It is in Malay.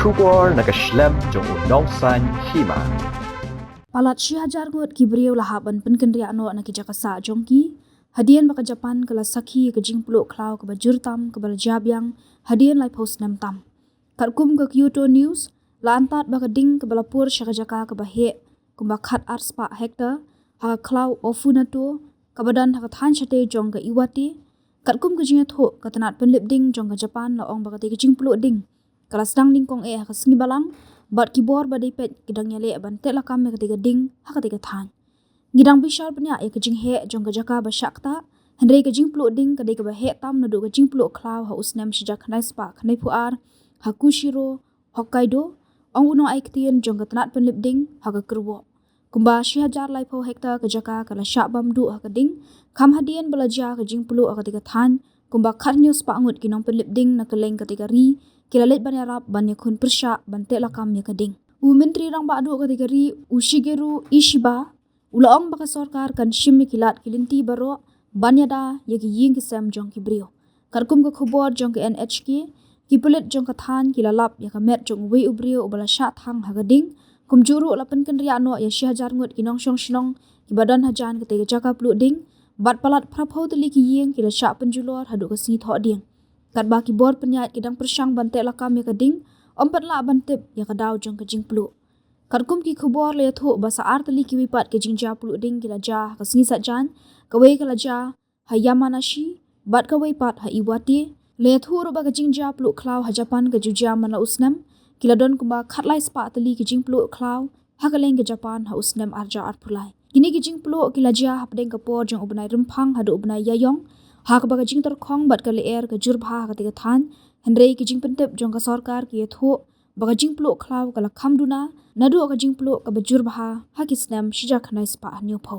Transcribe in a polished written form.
Shubor nakaslem jong unongsan Hima. Palat Hajar Ngut kibriu lahaban Pynkynriah no na Jaka sa jongki hadian baka Japan kala sakhi ke jing Pluh Khlaw ke bajurtam ke baljabyang hadian lai post nam tam katkum ke Kyoto News la antat baka ding ke balapur Jaka ke bahe kumba khat art spa hektar ha Khlaw ofunato ke badan ha than chate jong ke iwati katkum ke jinga tho ke tanat penlip ding jong ke Japan la ong baka te ke jing Pluh ding kala sedang ding kong ha singi balang bat kibor badai pet gidang nyale ban tek lakam me ketiga ding ha ketiga than gidang bishal penya e kejing he jong ke Jaka ba shakta hendrei kejing Pluh ding kadai ke ba he tam nadu kejing Pluh Khlaw ha usnam shijak khnai spa khnai puar ha Kushiro Hokkaido ong uno ai ktien jong ke tanat penlip ding ha ke kerwo kumba Hajar lai po hektar ke Jaka kala syabam du ha keding kam hadian belajar kejing Pluh ha ketiga than kumba kharnyo spa ngut kinong penlip ding na keleng ketiga ri kilalet ban yarap ban yakun persya ban tek lakam ya keding menteri rang badu ketika ri Ushigeru Ishiba ulaong baka sorkar kan shimmi kilat kilinti baro ban yada yaki ying kisam jong kibrio karkum ke khobor jong ke NHK kipulet jong ka than kilalap ya kamet jong Uwei ubrio ubala sya thang ha keding kumjuru la Pynkynriah no ya Hajar Ngut kinong shong shnong kibadan hajan ketika Jaka Pluh ding bat palat prapho teli ki ying kila sya penjulor hadu ke si tho ding kat baki bor penyat kidang persyang ban tek lakam ya keding ompat la ban tip ya kadau jong ke jing Pluh katkum ki khobor le tho basa artali ki wipat ke jing ja Pluh ding kila ja ka singi sajan kawei kala ja ha Yamanashi bat kawei pat ha iwati le tho ro ba ke jing ja Pluh Khlaw ha Japan ke juja mana usnam kila don kumba khatlai spa tali ke jing Pluh Khlaw ha kaleng ke Japan ha usnam arja arpulai kini ke jing Pluh kila ja ha pedeng ke por jong ubnai rempang ha do ubnai yayong ha ka baga jing tor khong bat ka leer ka jurbha ka tiga than hendrei ki jing pentep jong ka sarkar ki tho baga jing Pluh Khlaw kala khamduna nadu ka jing Pluh ka bajur bha ha kisnam shija khnai spa nyu pho